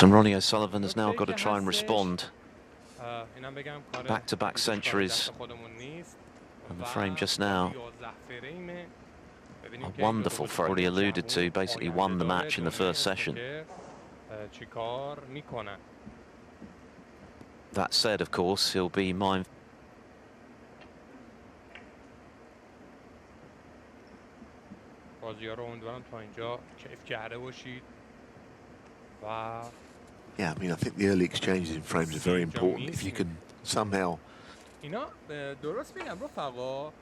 And Ronnie O'Sullivan has now got to try and respond. Back-to-back centuries. And the frame just now, a wonderful frame, already alluded to, basically won the match in the first session. That said, of course, he'll be mindful. Yeah, I mean, I think the early exchanges in frames are very important. If you can somehow. اینا درست میگم رفقا،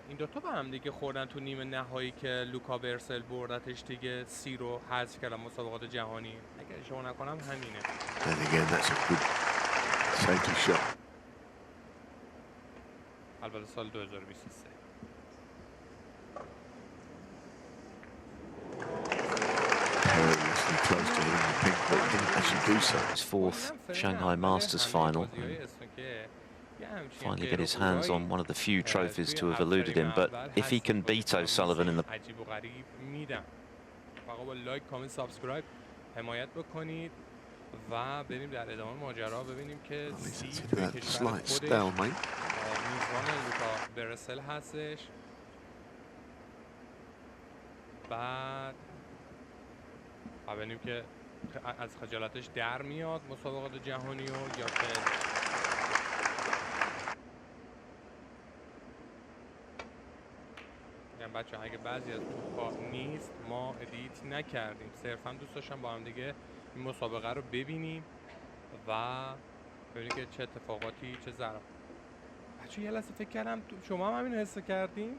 این دوتا با هم دیگه خوردن تو نیمه نهایی که لوکا برسل بردتش دیگه، سی رو حذف کردن مسابقات جهانی. اگر اشتباه نکنم همینه. And again, that's a good safety shot. البته سال 2023. Perilously close to hitting the pink, but didn't actually do so. His fourth Shanghai Masters final. Finally get his hands on one of the few trophies to have eluded him, but if he can beat O'Sullivan in the... و بریم در ادامه ماجرا ببینیم که slight stalemate. میزبان لوکا برسل هستش. بعد ببینیم که از خجالتش در میاد مسابقات جهانی و یا که بچه اگه بعضی از توپا نیست ما ادیت نکردیم، صرفا دوست داشتم با هم دیگه این مسابقه رو ببینیم و ببینیم که چه اتفاقاتی چه ضرر. بچه یه لحظه فکر کردم شما هم همین حس کردیم؟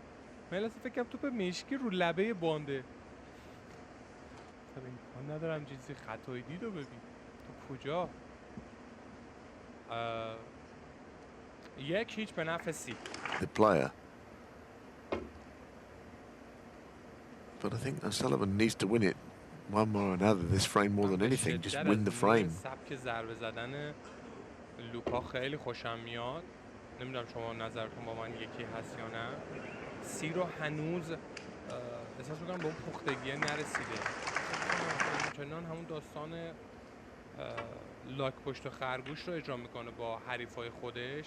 من یه لحظه فکر کردم توپ مشکی رو لبه بانده. امکان ندارم چیزی خطایی دید و ببین تو کجا. 1-0 به نفع سی. The player. But I think O'Sullivan needs to win it one way or another. This frame more than anything, just win the frame. سبک ضربه زدن لوکا خیلی خوشم میاد. نمیدونم شما نظرتون با من یکی هست یا نه. سی رو هنوز احساس میکنم به اون پختگی نرسیده. چنان همون داستان لاک پشت خرگوش رو اجرا میکنه با حریفای خودش.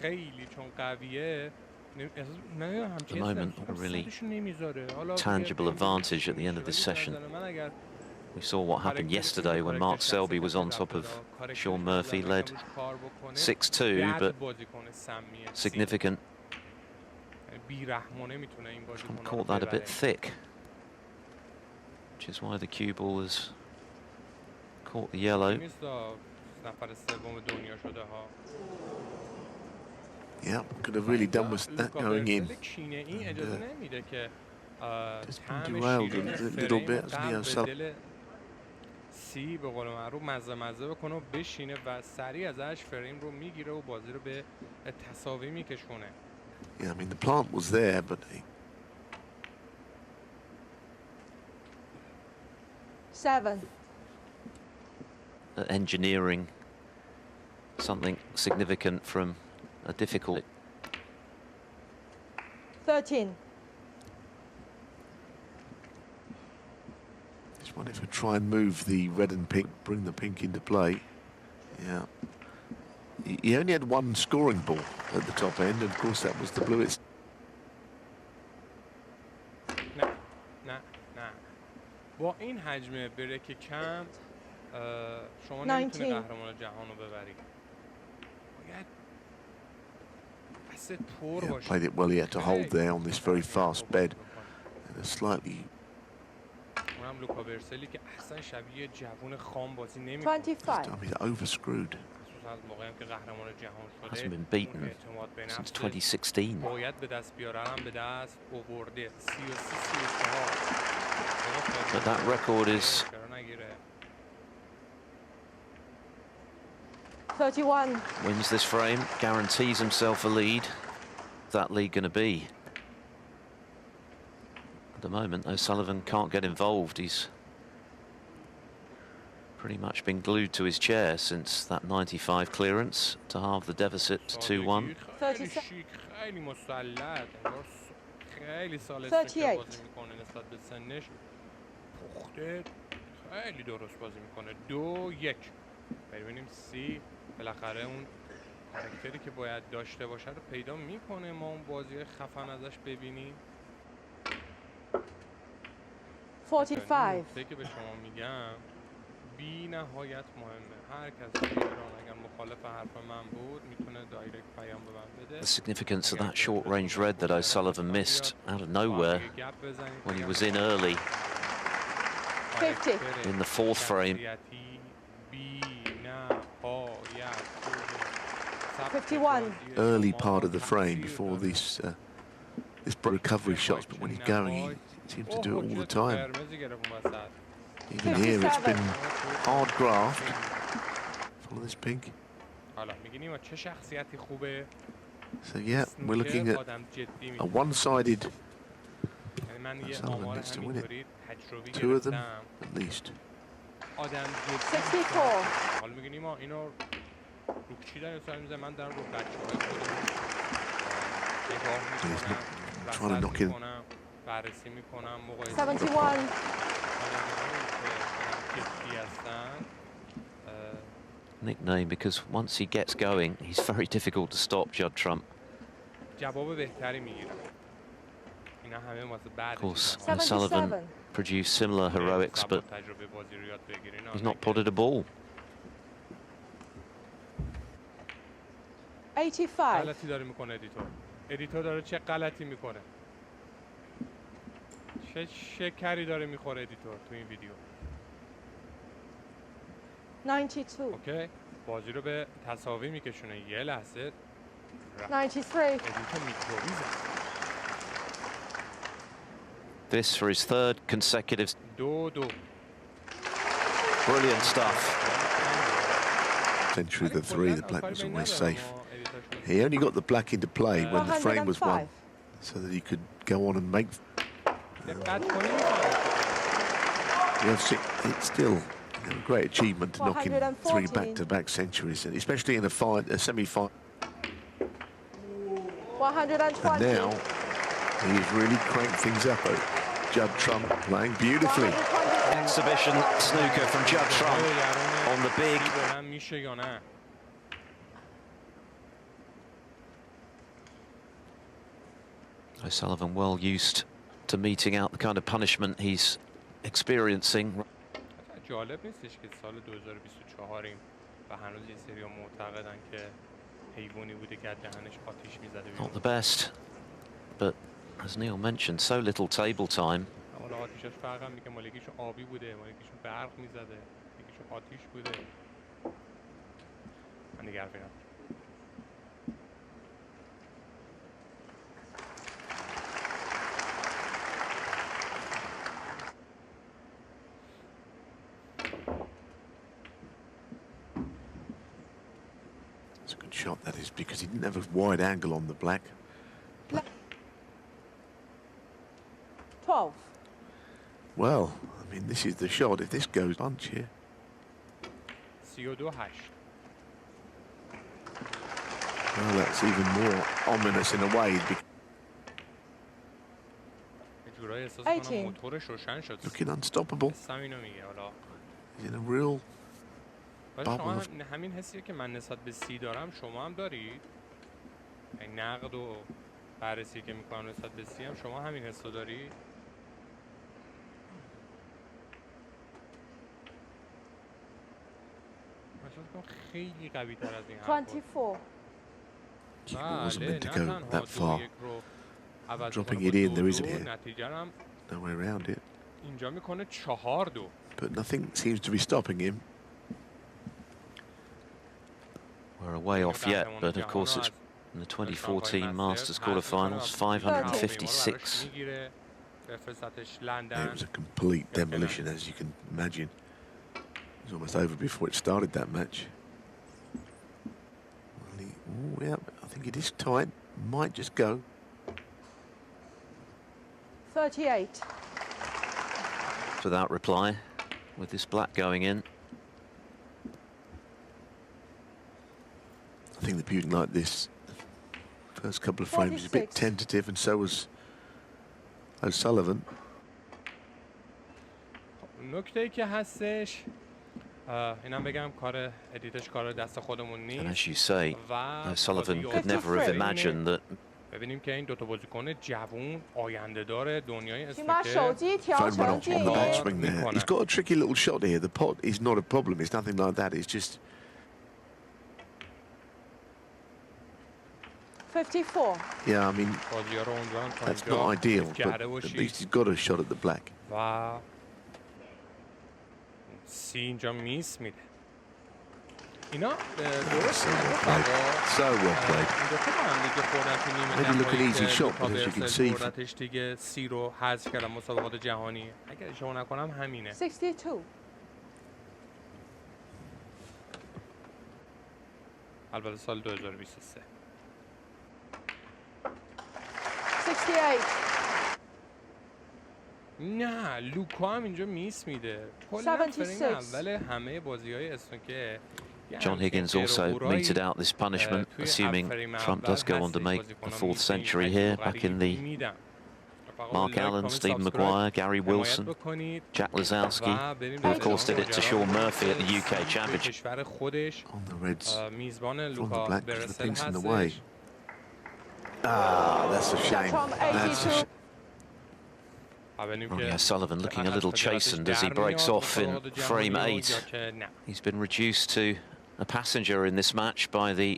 خیلی چون قویه. At the moment, a really tangible advantage at the end of this session. We saw what happened yesterday when Mark Selby was on top of Sean Murphy, led 6-2, but significant. Caught that a bit thick, which is why the cue ball has caught the yellow. Yeah, could have really done with that going in. Just been derailed a little bit, hasn't he, O'Sullivan? سی به قول معروف مزه بکنه و بشینه و سریع ازش فریم رو میگیره و بازی رو به تساوی میکشونه. Yeah, I mean the plant was there, but 7. Engineering something significant from a difficult. 13. just wonder if we try and move the red and pink, bring the pink into play. Yeah. He only had one scoring ball at the top end, and of course that was the blue. It's نه با این حجم بریک کم شما نمیتونی قهرمان جهان رو ببری. باید دست پر باشه. Played it well. He had to hold there on this very fast bed and a slightly. اونم لوکا برسلی که اصلا شبیه جوون خام بازی نمیکنه. 25. He's overscrewed. از موقعی هم که قهرمان جهان شده Hasn't been beaten since 2016. باید به دست بیاره، هم به دست آورده. 33-34. But that record is 31. wins this frame, guarantees himself a lead. What's that lead going to be? At the moment, O'Sullivan can't get involved. He's pretty much been glued to his chair since that 95 clearance to halve the deficit to 2-1. 38. خیلی درست بازی میکنه. 2-1. ببینیم سی بالاخره اون کاراکتری که باید داشته باشه رو پیدا میکنه، ما اون بازی خفن ازش ببینیم. 45. نکته که به شما میگم بی نهایت مهمه. هر کس ایران اگر مخالف حرف من بود میتونه دایرکت پیام به من بده. The significance of that short-range red that O'Sullivan missed out of nowhere when he was in early 50. in the fourth frame. 51. Early part of the frame before this recovery shots, but when he's going, he seems to do it all the time. Even here, it's been hard graft. Follow this pink. So yeah, we're looking at a one-sided. O'Sullivan needs to win it. Two of them, at least. 64. حالا میگیم ما اینو رو چی داریم سوال میزنم، من دارم رو بچه‌های خودمون نگاه میکنم، بررسی میکنم، مقایسه 71. Nickname because once he gets going, he's very difficult to stop, Judd Trump. جواب بهتری میگیرم. اینا همه واسه بعد. Of course, O'Sullivan produced similar heroics, but he's not potted a ball. 85. غلطی داره میکنه ادیتور. ادیتور داره چه غلطی میکنه؟ چه شکری داره میخوره ادیتور تو این ویدیو؟ 92. اوکی، بازی رو به تساوی میکشونه. یه لحظه 93. ادیتور میکرویزه. This for his third consecutive. 2-2. Brilliant stuff. Century the three, the black was always safe. He only got the black into play when the frame was won, so that he could go on and make. It's still a great achievement to knock him 3 back-to-back centuries, and especially in a semi-final. 120. And now he's really cranked things up. Judd Trump playing beautifully. Exhibition snooker from Judd Trump on the big. O'Sullivan well used to meting out the kind of punishment he's experiencing. جالب نیستش که سال 2024 ایم و هنوز یه سری معتقدن که حیوانی بوده که دهنش آتیش میزده. Not the best, but as Neil mentioned, so little table time. حالا آتیشش فرق هم میگه، مالکیشون آبی بوده، مالکیشون برق میزده، یکیشون آتیش بوده. من دیگه حرفی ندارم. It's a good shot, that is, because he didn't have a wide angle on the black. 12. Well, I mean, this is the shot. If this goes bunch here. 32-8. Well, that's even more ominous in a way. Looking unstoppable. He's in a real bubble of... همین حسی که من نسبت به سی دارم شما هم دارید؟ این نقد و بررسی که میکنم نسبت به سی هم شما همین حس رو دارید؟ خیلی قوی تر از این حرف بود. 24. Wasn't meant to go that far. Dropping it in, there isn't here. No way around it. اینجا میکنه 4-2. But nothing seems to be stopping him. We're a way off yet, but of course it's in the 2014 Masters quarterfinals, 556. It was a complete demolition, as you can imagine. It was almost over before it started, that match. Well, yeah, I think it is tight. Might just go. 38. Without reply, with this black going in. I think the beauty like this, first couple of frames, is a bit tentative, and so was O'Sullivan. نکته‌ای که هستش اینم بگم کار ادیتش کار دست خودمون And as you نیست say, و O'Sullivan could never have imagined that ببینیم که این دوتا بازیکن جوون آینده دار دنیای 请把手 اسنوکر 机调 Phone went 成 off 静 on the 音。 backswing there. He's got a tricky little shot here. The pot is not a problem. It's nothing like that. It's just 54. yeah. I mean, بازی‌ها رو امیدوارم تا that's اینجا not ideal, حفظ but کرده at باشید least he's got a shot at the black. و سی اینجا میس میده اینا درست So well played. این دوتا با هم دیگه خوردن تو نیمه Maybe look an نهایی easy که shot, but as you can لوکا see- بردتش دیگه سی رو حذف کردن مسابقات جهانی اگر اشتباه نکنم همینه 62. البته سال 2023 68. نه لوکا هم اینجا میس میده کلا فرینگ 76. اول همه بازی‌های اسنوکر John Higgins also meted out this punishment, assuming Trump does go on to make the 4th century here, back in the Mark Allen, Stephen Maguire, Gary Wilson, Jack Lazowski, who of course did it to Sean Murphy at the UK Championship. کشور خودش On the reds, میزبان from the لوکا black, 'cause the برسل pink's in the way. هستش Ah, that's a shame. From That's a 82. shame. Ronnie O'Sullivan looking a little chastened as he breaks off in frame 8. He's been reduced to a passenger in this match by the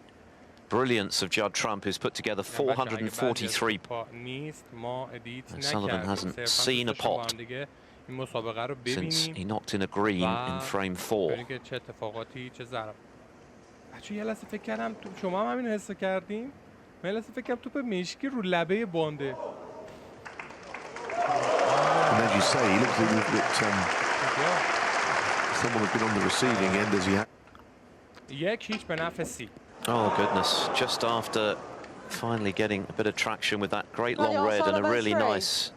brilliance of Judd Trump, who's put together 443. O'Sullivan hasn't seen a pot since he knocked in a green in frame 4. چه اتفاقاتی چه ضرب بچه یه لحظه فکر کردم شما هم همین حس کردیم من یه لحظه فکر کردم توپ مشکی رو لبه بانده And as you say, he looks a little bit. Someone has been on the receiving end as he had. 1-0 به نفع سی Oh goodness, just after finally getting a bit of traction with that great long red and a really nice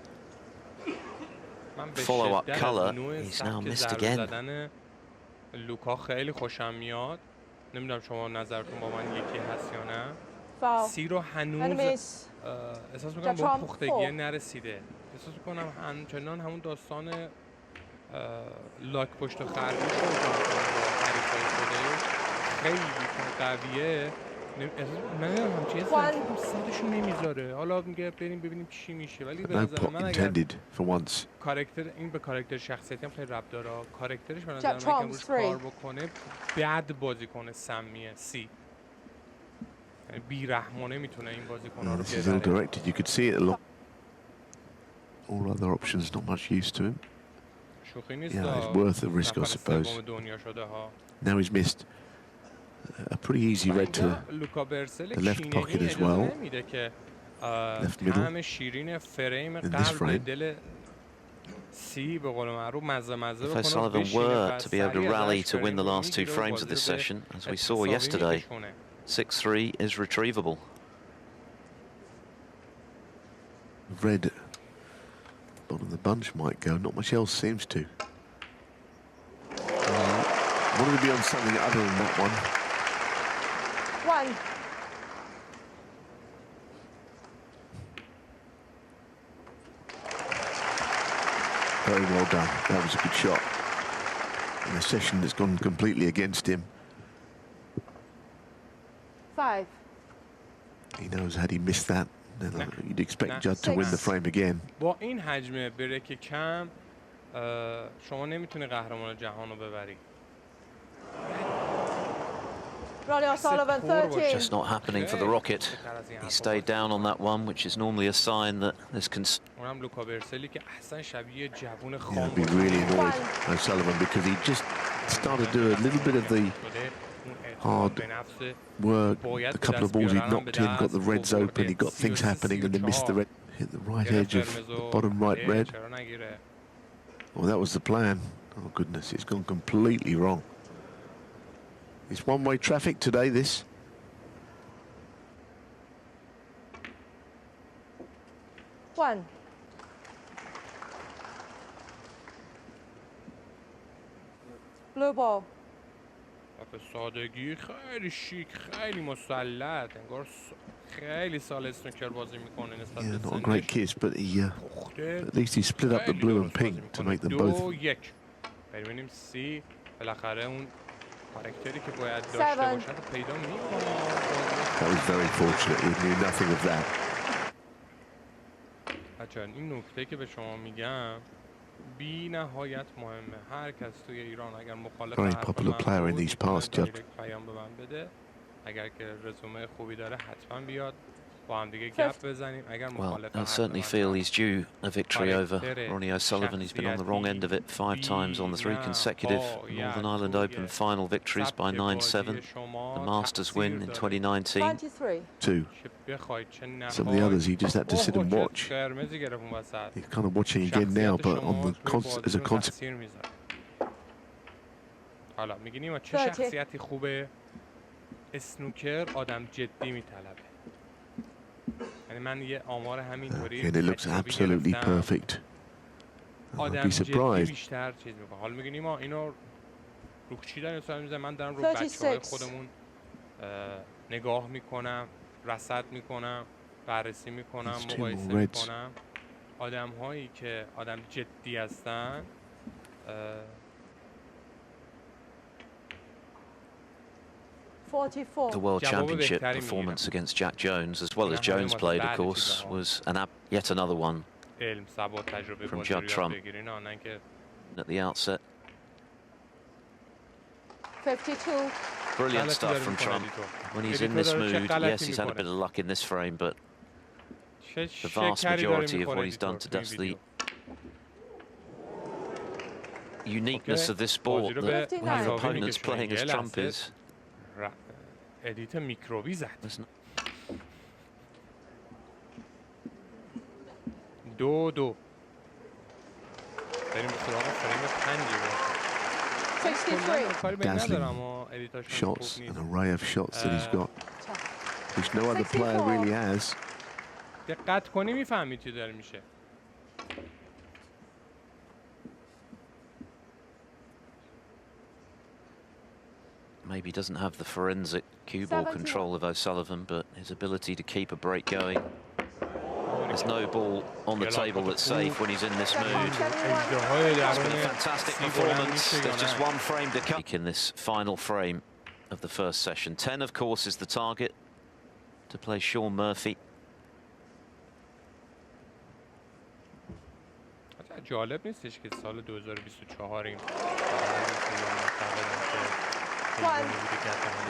follow-up colour, he's now missed again. لوکا خیلی خوشم میاد نمیدونم شما نظرتون با من یکی هست یا نه Foul. سی رو هنوز Enemies. احساس میکنم با پختگی نرسیده احساس میکنم همچنان همون داستان لاک پشت خرگوش رو حریفای خودش خیلی قویه من نمیدونم چیه صدشون نمیذاره حالا میگه بریم ببینیم چی میشه ولی به No نظر pot من اگر intended for once. کاراکتر این به کاراکتر شخصیتی هم خیلی ربط داره کاراکترش به نظر من که روش کار بکنه بد بازی کنه سمیه سی بیرحمانه میتونه این بازیکن‌ها رو This is ill ببره directed. You could see it a lot. All other options not much use to him. شوخی نیست Yeah, it's worth the risk, I نفر suppose. سوم دنیا شده ها Now he's missed a pretty easy red to لوکا برسل the left چینی pocket as اجازه well. نمیده که Left middle. طعم شیرین فریم In this قلب frame. دل سی به قول معروف مزه If بکنه O'Sullivan بشینه were و to be able to سریع rally ازش to win the فریم رو last two میگیره و frames of بازی this رو به session, as we saw اتفاقی yesterday, میکشونه. 6-3 is retrievable. red. Bottom of the bunch might go. Not much else seems to. Wanted to be on something other than that one. 1. Very well done. That was a good shot. In a session that's gone completely against him. 5. He knows had he missed that, then you'd expect Nah. Judd to win the 6. frame again. با این حجم بریک کم شما نمیتونی قهرمان جهان رو ببری Ronnie O'Sullivan, 13. Just not happening for the Rocket. He stayed down on that one, which is normally a sign that there's اونم لوکا برسلی که احسن شبیه جوون Yeah, خام I'd be really annoyed O'Sullivan because he just started to do a little bit of the hard work. A couple of balls he'd knocked in, got the reds open, he got things happening and then missed the red. Hit the right edge of the bottom right red. Well, that was the plan. Oh, goodness, it's gone completely wrong. It's one-way traffic today, this. One. Blue ball. به سادگی خیلی شیک خیلی مسلط انگار خیلی سال اسنوکر بازی میکنه نسبت Yeah, به not a great سنش kiss, but he پخته at least he split up the خیلی blue and درست بازی pink to می‌کنه. make them 2-1 both ببینیم سی بالاخره اون کاراکتری که باید داشته باشد پیدا میکنه. That was very fortunate. He knew nothing of that. بچه‌ها این نکته که به شما میگم بی نهایت مهمه. هر کس توی ایران اگر مخالف Very popular player in these parts, Judd. پیام به من بده. اگر که رزومه خوبی داره حتما بیاد با هم دیگه گپ بزنیم. اگر مخالف Well, they'll certainly feel he's due a victory over Ronnie O'Sullivan. He's been on the wrong end of it 5 times on the 3 consecutive Northern Ireland Open final victories by 9-7. The Masters win in 2019. 2. Some of the others he just had to sit and watch. He's kind of watching again now, but on the as a consequence. حالا میگیم چه شخصیتی خوبه؟ اسنوکر آدم جدی میطلبه. یعنی من یه آمار همینطوری And it looks absolutely perfect. آدم جدی بیشتر چیز میکنه. حالا میگیم ما اینو رو چی داریم حساب میزنم؟ من دارم رو بچه‌های خودمون نگاه میکنم، رصد میکنم، بررسی میکنم، مقایسه میکنم. آدم هایی که آدم جدی هستن The World Championship performance against Jack Jones, as well as Jones played, of course, was yet another one from Judd Trump at the outset. 52. Brilliant stuff from Trump. When he's in this mood, yes, he's had a bit of luck in this frame, but the vast majority of what he's done to dust the uniqueness of this sport, that when your opponent's playing as Trump is. ادیت میکروبی زد. 2-2. بریم سراغ فریم 5. Dazzling shots, an array of shots that he's got, which no other player really has. دقت کنی میفهمی چی داره میشه. Maybe doesn't have the forensic cue ball control of O'Sullivan, but his ability to keep a break going. There's no ball on the table that's safe when he's in this mood. It's been a fantastic performance. There's just one frame to come in this final frame of the first session. 10, of course, is the target to play Sean Murphy. جالب نیستش که سال 2024 این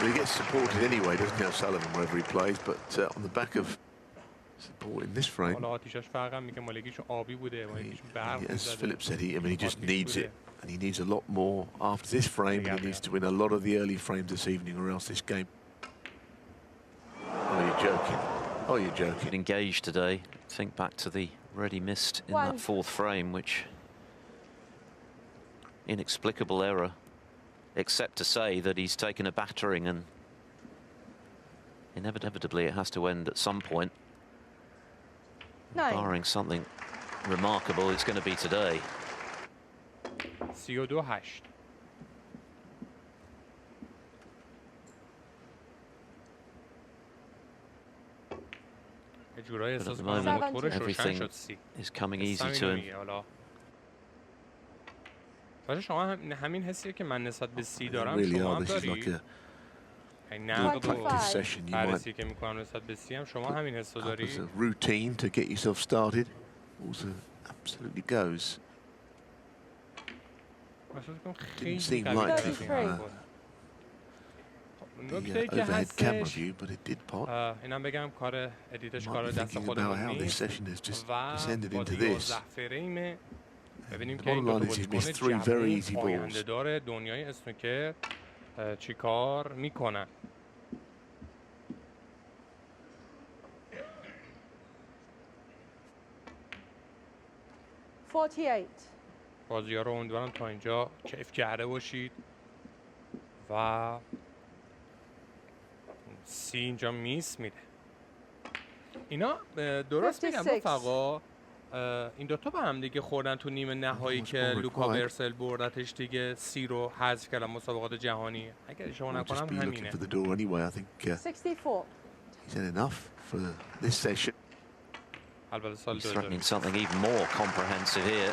He gets supported anyway, doesn't he, O'Sullivan, wherever he plays, but on the back of support in this frame. As Philip said, he just needs it, and he needs a lot more after this frame, and he needs to win a lot of the early frames this evening, or else this game. Oh, you're joking. Oh, you're joking. Engaged today. Think back to the already missed in that 4th frame, which inexplicable error. Except to say that he's taken a battering, and inevitably it has to end at some point. 9. Barring something remarkable, it's going to be today. 32-8. But at the moment, everything is coming easy to him. باشه شما همین حسیه که من نسبت به سی دارم شما هم داری. نقد و بررسی که میکنم نسبت به سی هم شما همین حس رو داری. As a routine to get yourself started also absolutely goes. Didn't seem likely from the overhead camera view, but it did pot. اینم بگم کار ادیتش کار دست About خودمون how this نیست session has just و descended با into دیگه this. فریم ببینیم که The این bottom دو line is he's بازیکن missed 3 very easy جوان آینده balls. دار دنیای اسنوکر چیکار میکنن. بازی ها رو امیدوارم تا اینجا کیف کرده باشید و سی اینجا میس میده. اینا درست میگم رفقا، این دوتا با هم دیگه خوردن تو نیمه نهایی که لوکا ورسل بردتش دیگه، سی رو حذف کردن مسابقات جهانی. اگر شما نکنم همینه. 64. He's had enough for this session. البته سال He's threatening something even more comprehensive here.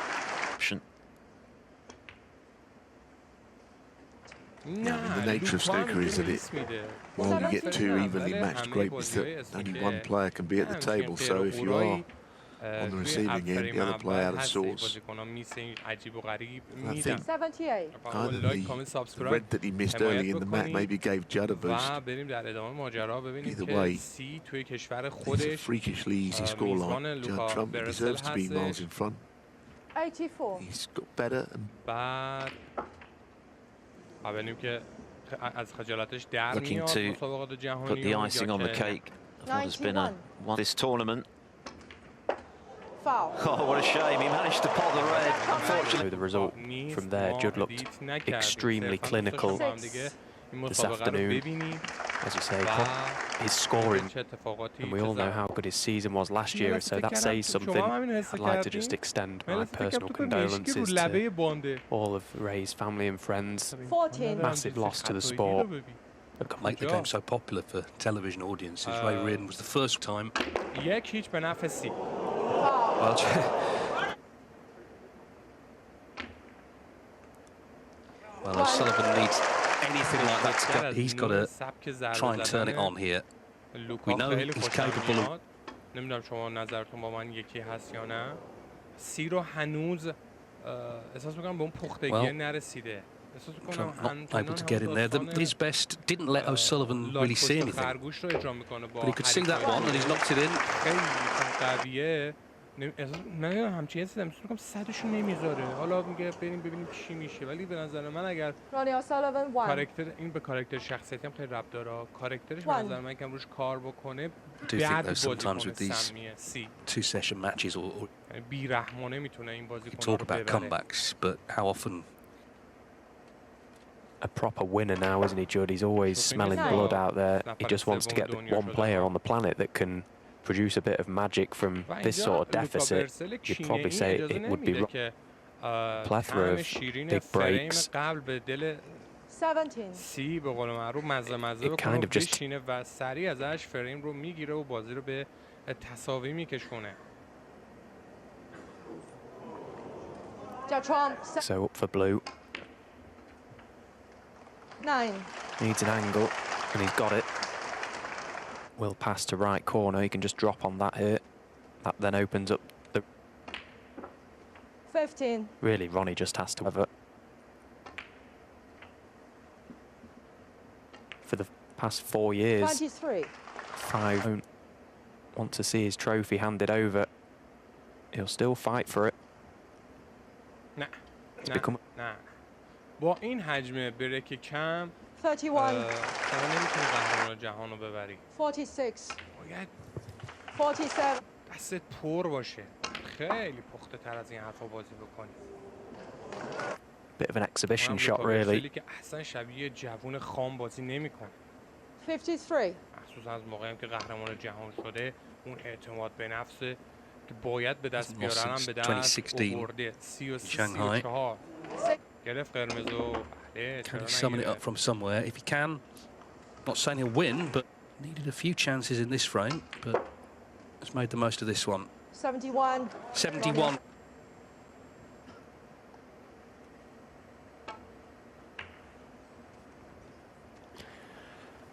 the nature of snooker is that while you get two evenly matched greats, that only one player can be at the table. So if you are on the receiving end, the other player out of sorts. I think 78. either the red that he missed early in the match maybe gave Judd a boost. Either way, it's a freakishly easy scoreline. Judd Trump deserves to be miles in front. 84. He's got better and looking to put the icing on the cake of what has been this tournament. Foul. Oh, what a shame. He managed to pot the red. Unfortunately, The result from there, Judd looked extremely clinical this afternoon. As you say, his scoring, and we all know how good his season was last year, so that says something. I'd like to just extend my personal condolences to all of Ray's family and friends. 14. Massive loss to the sport. Make the game so popular for television audiences. Ray Reardon was the first time. Well, O'Sullivan needs anything like that to get. He's got to try and turn it on here. We know he's capable of. نمیدونم شما نظرتون با من یکی هست یا نه. سی رو هنوز احساس میکنم به اون پختگی نرسیده. Not able to get in there. His best didn't let O'Sullivan really see anything. But he could see that one and he's knocked it in. من همچین حسی دارم میگم صدشون نمیذاره. حالا میگه بریم ببینیم چی میشه، ولی به نظر من اگر Ronnie O'Sullivan 1. کاراکتر این به کاراکتر شخصیتی هم خیلی ربط داره. کاراکترش به نظر من کم روش کار بکنه. I do think though sometimes with these two-session matches or بیرحمانه میتونه این بازیکن رو talk about comebacks, but how often A proper winner now, isn't he, Judd? He's always smelling blood out there. He just wants to get the one player on the planet that can produce a bit of magic from this sort of deficit. You'd probably say it would be plethora of big breaks. 17. سی به قول معروف مزه بکنه و بشینه و سریع ازش فریم رو میگیره و بازی رو به تساوی میکشونه. So up for blue. 9. Needs an angle, and he's got it. Will pass to right corner. He can just drop on that here. That then opens up the... 15. Really, Ronnie just has to have it. For the past 4 years, 23. 5 don't want to see his trophy handed over. He'll still fight for it. نه. It's become... نه. با این حجم بریک کم 31. شما نمیتونی قهرمان جهان رو ببری. 46. باید 47. دستت پر باشه. خیلی پخته تر از این حرفا بازی بکنی. Bit of an exhibition shot, really. که اصلا شبیه جوون خام بازی نمیکنه. 53. مخصوصا از موقعی که قهرمان جهان شده، اون اعتماد به نفس که باید به دست بیارن به دست آورده. 33 34. گرفت قرمزو. can he summon it up from somewhere? If he can, not saying he'll win, but needed a few chances in this frame, but has made the most of this one. 71. 71.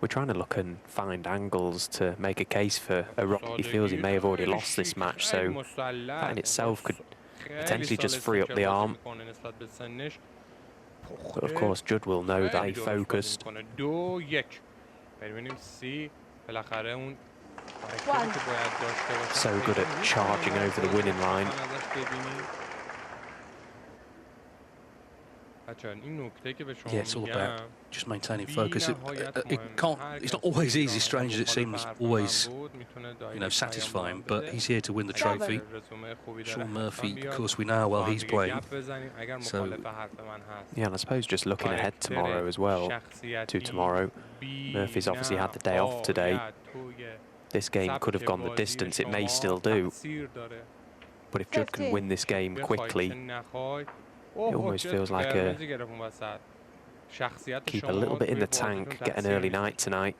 We're trying to look and find angles to make a case for a rock. He feels he may have already lost this match, so that in itself could potentially just free up the arm. But of course, Judd will know that he focused. So good at charging over the winning line. Yeah, it's all about just maintaining focus. It's not always easy, strange as it seems, always, you know, satisfying, but he's here to win the trophy. Sean Murphy, of course, we know how well he's playing. So, yeah, and I suppose just looking ahead tomorrow as well, to tomorrow, Murphy's obviously had the day off today. This game could have gone the distance, it may still do. But if Judd can win this game quickly, it almost feels like keep a little bit in the tank, get an early night tonight.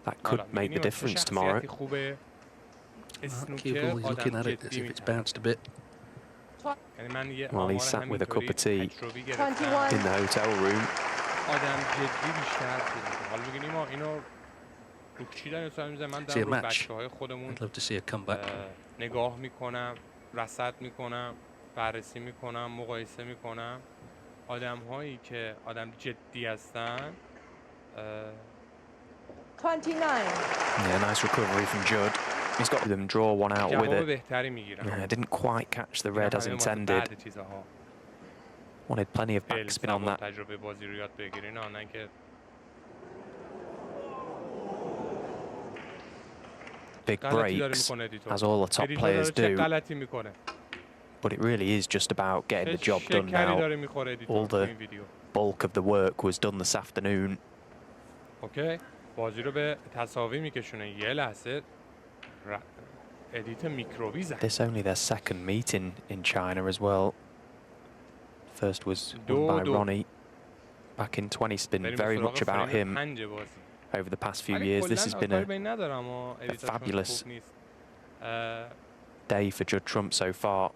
That could make the difference tomorrow. Cue ball, he's looking at it as if it's bounced a bit. Well, he's sat with a cup of tea in the hotel room. آدم جدی بیشتر چیز میکنه. حالا بگیم ما اینو رو چی داریم سوال میزنم، من دارم رو بچه‌های خودمون نگاه میکنم، رصد میکنم، بررسی میکنم، مقایسه میکنم. آدم هایی که آدم جدی هستن 29. Yeah, nice recovery from Judd. He's got them draw one out with جواب it. بهتری میگیرن. Yeah, didn't quite catch the red as intended. Wanted plenty of backspin on that. تجربه بازی رو یاد بگیرین، نه که big breaks, as all the top players do. But it really is just about getting the job done now. All the bulk of the work was done this afternoon. اوکی، بازی رو به تساوی میکشونه. یه لحظه ادیت میکروبی زد. This only their second meet in China as well. First was won by Ronnie back in 20. It's been very much about him over the past few years. This has been a fabulous day for Judd Trump so far.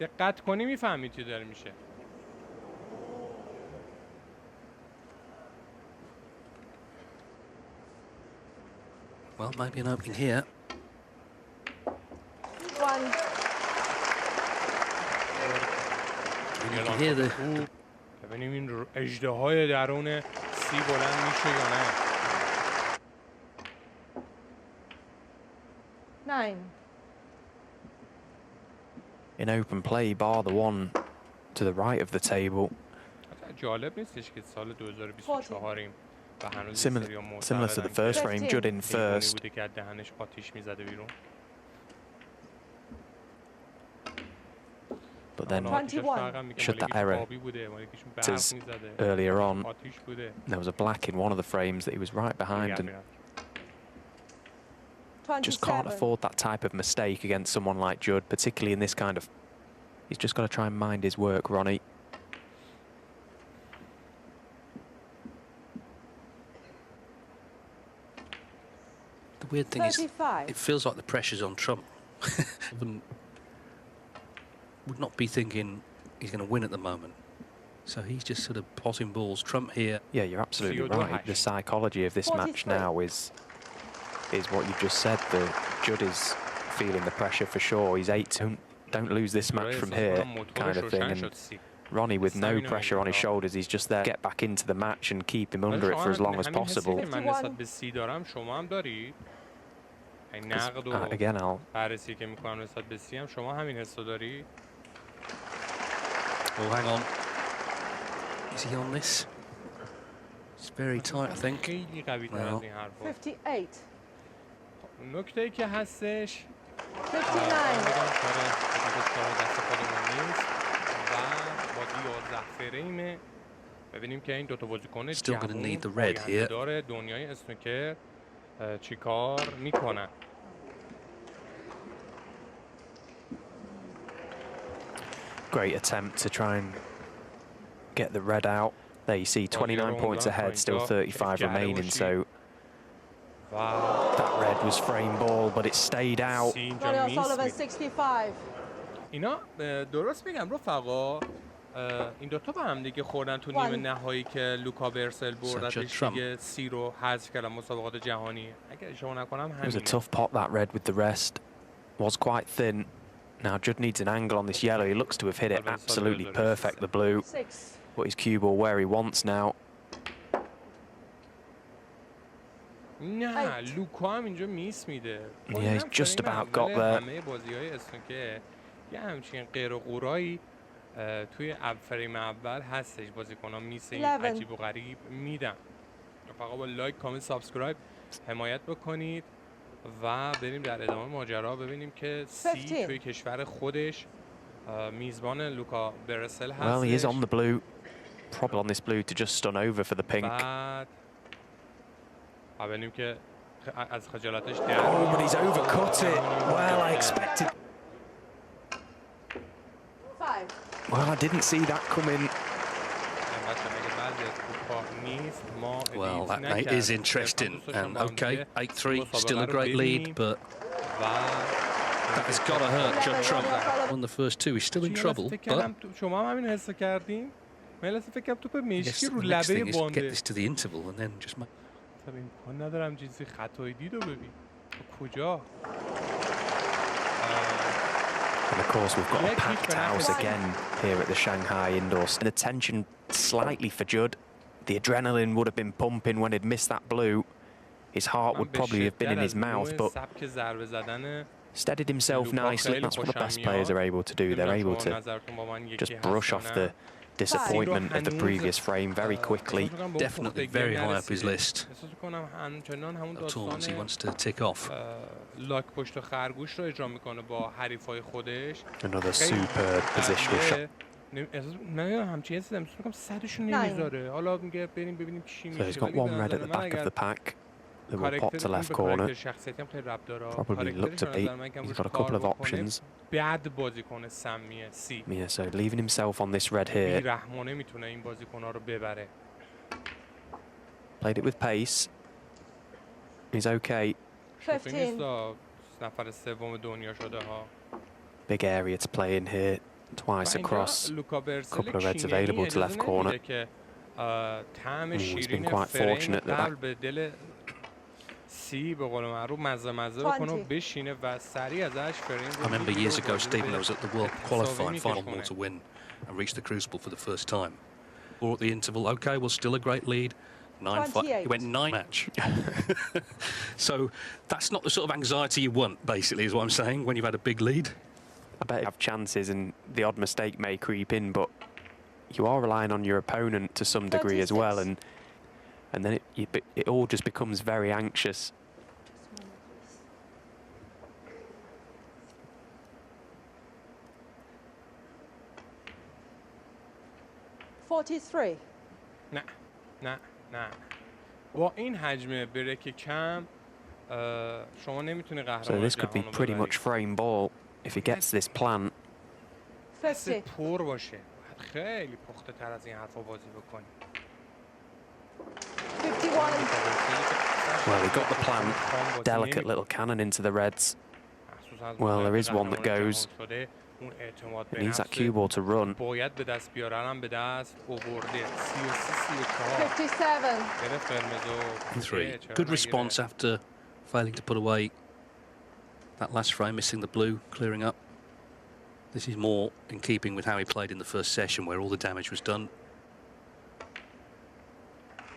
دقت کنی میفهمی چی داره میشه. Well, maybe an opening here. One. You can hear the... ببینیم این اژدهای درون سی بلند میشه یا نه. 9. In open play, bar the one to the right of the table. جالب نیستش که سال 2024 ایم و هنوز similar to the first frame, Judd in first. بوده که دهنش آتیش میزده بیرون. But then, should that error earlier on, there was a black in one of the frames that he was right behind, and just can't afford that type of mistake against someone like Judd, particularly in this kind of... He's just got to try and mind his work, Ronnie. The weird thing is, it feels like the pressure's on Trump. Would not be thinking he's going to win at the moment. So he's just sort of potting balls. Trump here. Yeah, you're absolutely right. The psychology of this match now is what you just said. The Judd is feeling the pressure for sure. He's 8. Don't lose this match from here, kind of thing. And Ronnie, with no pressure on his shoulders, he's just there to get back into the match and keep him under it for as long as possible. Again, I'll... بررسی که میکنم نسبت به سی هم شما همین حسو داری؟ Oh, hang on. Is he on this? It's very tight, I think. خیلی قوی تر از این حرفا. 58. نکته‌ای که هستش 59. دست خودمون نیست و با 11 فریمه. ببینیم که این دوتا بازیکن جوان داره دنیای اسنوکر چیکار میکنن. Great attempt to try and get the red out. There you see 29 points ahead, still 35 remaining, so that red was frame ball, but it stayed out. Ronnie O'Sullivan 65. اینا درست میگم رفقا، این دوتا با هم دیگه خوردن تو نیمه نهایی که لوکا برسل بردتش دیگه سی رو حذف کردن مسابقات جهانی. اگه اشتباه نکنم همینه. It was a tough pot, that red with the rest. Was quite thin. Now Judd needs an angle on this yellow. He looks to have hit it absolutely perfect, the blue. Put his cue ball where he wants now. نه لوکا هم اینجا میس میده. Yeah, he's just about got there. همه بازی‌های اسنوکر یه همچین غیر و غورایی توی فریم اول هستش. بازیکن‌ها میس این عجیب و غریب میدن. فقط با لایک، کامنت، سابسکرایب حمایت بکنید و بریم در ادامه ماجرا ببینیم که سی توی کشور خودش میزبان لوکا برسل هستش. Well, he is on the blue. Probably on this blue to just stun over for the pink. بعد ببینیم که از خجالتش در Oh, but he's overcut it. Well, I expected. Well, I didn't see that coming. Well, that is interesting. And okay, 8-3, still a great lead, but that has got to hurt Judd Trump. Won the first two, he's still in trouble. But شما هم همین حس کردین؟ من فکر کنم توپ Yes, مشکی رو the next لبه thing is get بانده. this to the interval and then just make. طب امکان ندارم چیزی خطایی دیدو ببین. کجا؟ And of course, we've got a packed house again here at the Shanghai indoors. And the tension slightly for Judd. The adrenaline would have been pumping when he'd missed that blue. His heart would probably have been in his mouth, but steadied himself nicely. That's what the best players are able to do. They're able to just brush off the disappointment of the previous frame very quickly. Definitely very high up his list of tournaments he wants to tick off. Another superb positional shot. من همچین حسی دارم میگم صدشون نمیذاره حالا میگه بریم ببینیم چی میشه. So he's got one red at the back of the pack that will pop to left corner. Probably look to beat. He's got a couple of options. بعد بازیکن سمیه سی. Yeah, so leaving himself on this red here. بی‌رحمانه میتونه این بازیکن‌ها رو ببره. Played it with pace. He's okay. 15. نفر سوم دنیا شده ها. Big area to play in here. Twice across. Couple of reds available to left corner. He's been quite fortunate that سی به قول معروف مزه بکنه و بشینه و سریع ازش فریم. I remember years ago, Stephen, I was at the World Qualifying Final Four to win and reach the Crucible for the first time. Or at the interval, okay, well, still a great lead. 9-5. He went 9 match. So that's not the sort of anxiety you want, basically, is what I'm saying, when you've had a big lead. I bet you have chances and the odd mistake may creep in, but you are relying on your opponent to some degree as well, and then it all just becomes very anxious. نه با این حجم بریک کم شما نمیتونی قهرمان So this could be pretty much frame ball if he gets this plan. 50. پر باشه خیلی پخته تر از این حرفا بازی بکنی. 51. Well, he got the plan. Delicate little cannon into the reds. Well, there is one that goes. He needs that cue ball to run. باید به دست بیارم به دست آورده. 57. 3. Good response after failing to put away that last frame, missing the blue, clearing up. This is more in keeping with how he played in the first session, where all the damage was done.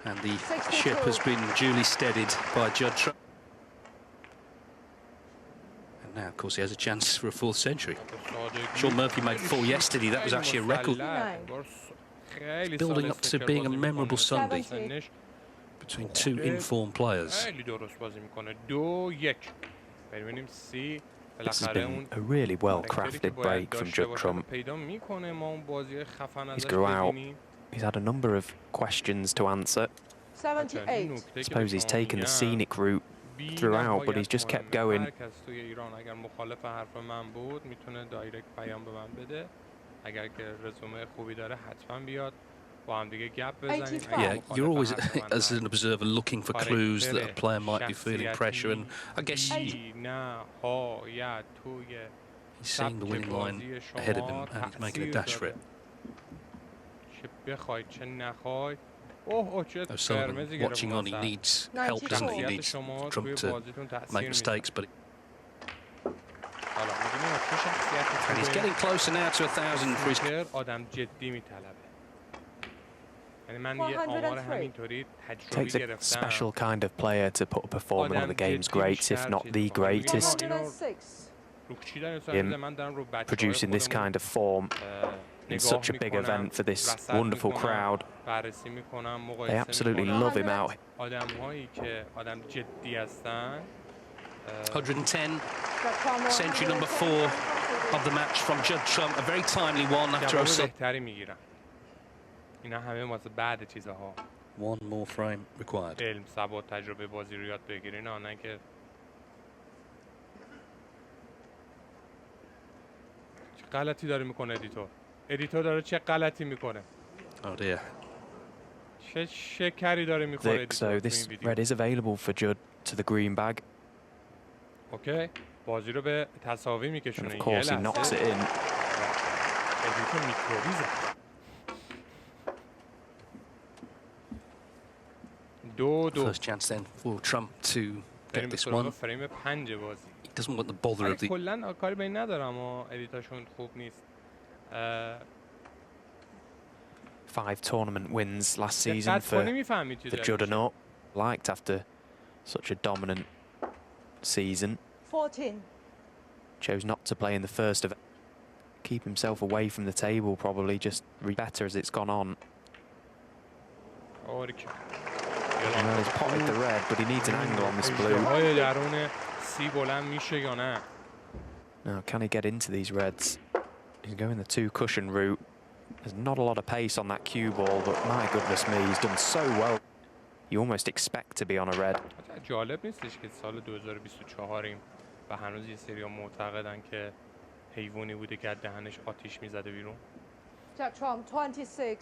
And the 62. ship has been duly steadied by Judd. And now, of course, he has a chance for a 4th century. Sean Murphy made 4 yesterday. That was actually a record. Building up to being a memorable Sunday between 2 informed players. This has been a really well-crafted break from Judd Trump. He's grew out. He's had a number of questions to answer. 78. I suppose he's taken the scenic route throughout, but he's just kept going. Yeah, you're always, as an observer, looking for clues that a player might be feeling pressure, and I guess he's seeing the winning line ahead of him and he's making a dash for it. O'Sullivan watching on, he needs help, doesn't he? He needs Trump to make mistakes, but and he's getting closer now to 1,000 for his. Takes a special kind of player to put up a form one of the game's greats, if not the greatest. 106. Him producing this kind of form in such a big event for this wonderful crowd. They absolutely love him out. 110, century number 4 of the match from Judd Trump, a very timely one after O'Sullivan. اینا همه واسه بعد چیزها. One more frame required. علم، ثبات، تجربه بازی رو یاد بگیرین، نه که چه غلطی داره میکنه ادیتور. ادیتور داره چه غلطی میکنه. Oh dear. چه شکری داره میخوره ادیتور. So this red is available for Judd to the green bag. اوکی. بازی رو به تساوی میکشونه. Of course he knocks it in. ادیتور میکروبی زد. First chance then for Trump to get this one. He doesn't want the bother of the... کلاً کاری به این ندارم و ادیتاشون خوب نیست. 5 tournament wins last season for the Judd liked after such a dominant season. 14. Chose not to play in the first of it. Keep himself away from the table, probably just better as it's gone on. Well, he's potted the red, but he needs an angle on this blue. Now, can he get into these reds? He's going the 2 cushion route. There's not a lot of pace on that cue ball, but my goodness me, he's done so well. You almost expect to be on a red. جالب نیستش که سال 2024 و هنوز یه سری معتقدن که حیوانی بوده که دهنش آتیش میزده بیرون. Jack Trump 26.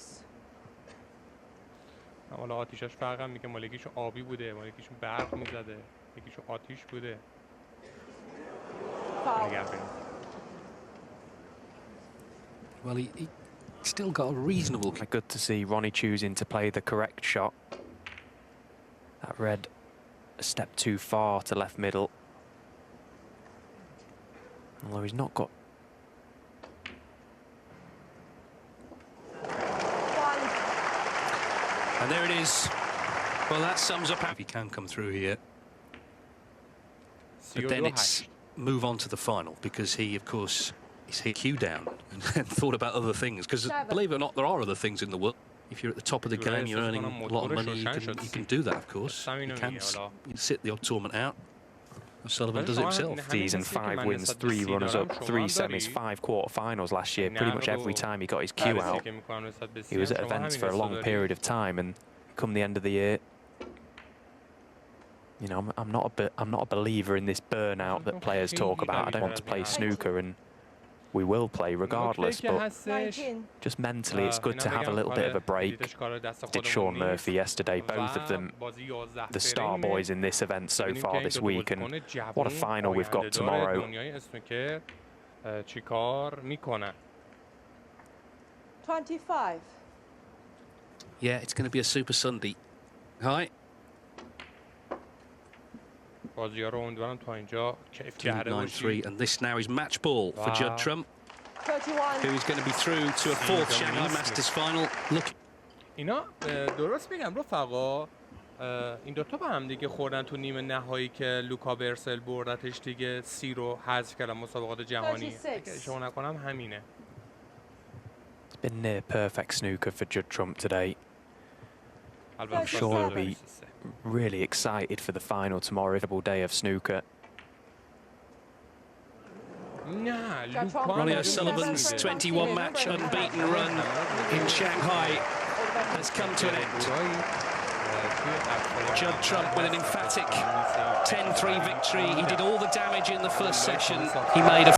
حالا آتیشش فرق هم میگه، مال یکیشون آبی بوده، مال یکیشون برق میزده، یکیشون آتیش بوده. Well, he still got a reasonable... Good to see Ronnie choosing to play the correct shot. That red a step too far to left middle. Although he's not got... And there it is. Well, that sums up if he can come through here. But then it's move on to the final, because he, of course, he's hit Q down and thought about other things. Because believe it or not, there are other things in the world. If you're at the top of the game, you're earning a lot of money, you can do that, of course. You can sit the odd tournament out. O'Sullivan does it himself. Season 5 wins, 3 runners-up, 3 semis, 5 quarter-finals last year. Pretty much every time he got his cue out, he was at events for a long period of time, and come the end of the year, you know, I'm not a believer in this burnout that players talk about. I don't want to play snooker, and we will play regardless, but just mentally it's good to have a little bit of a break. Did Sean Murphy yesterday, both of them the star boys in this event so far this week, and what a final we've got tomorrow. 25. Yeah, it's going to be a Super Sunday. Hi. 9-3, and this now is match ball for Judd Trump, 31. who is going to be through to a 4th Shanghai Masters final. Look. اینا درست میگم رفقا، این دوتا با هم دیگه خوردن تو نیمه نهایی که لوکا برسل بردتش دیگه، 30 رو حذف کردن مسابقات جهانی. اگه اشتباه نکنم همینه. It's been near perfect snooker for Judd Trump today. I'm sure he'll be really excited for the final tomorrow. Double day of snooker. Ronnie O'Sullivan's 21-match unbeaten run in Shanghai has come to an end. Judd Trump with an emphatic 10-3 victory. He did all the damage in the first session. He made a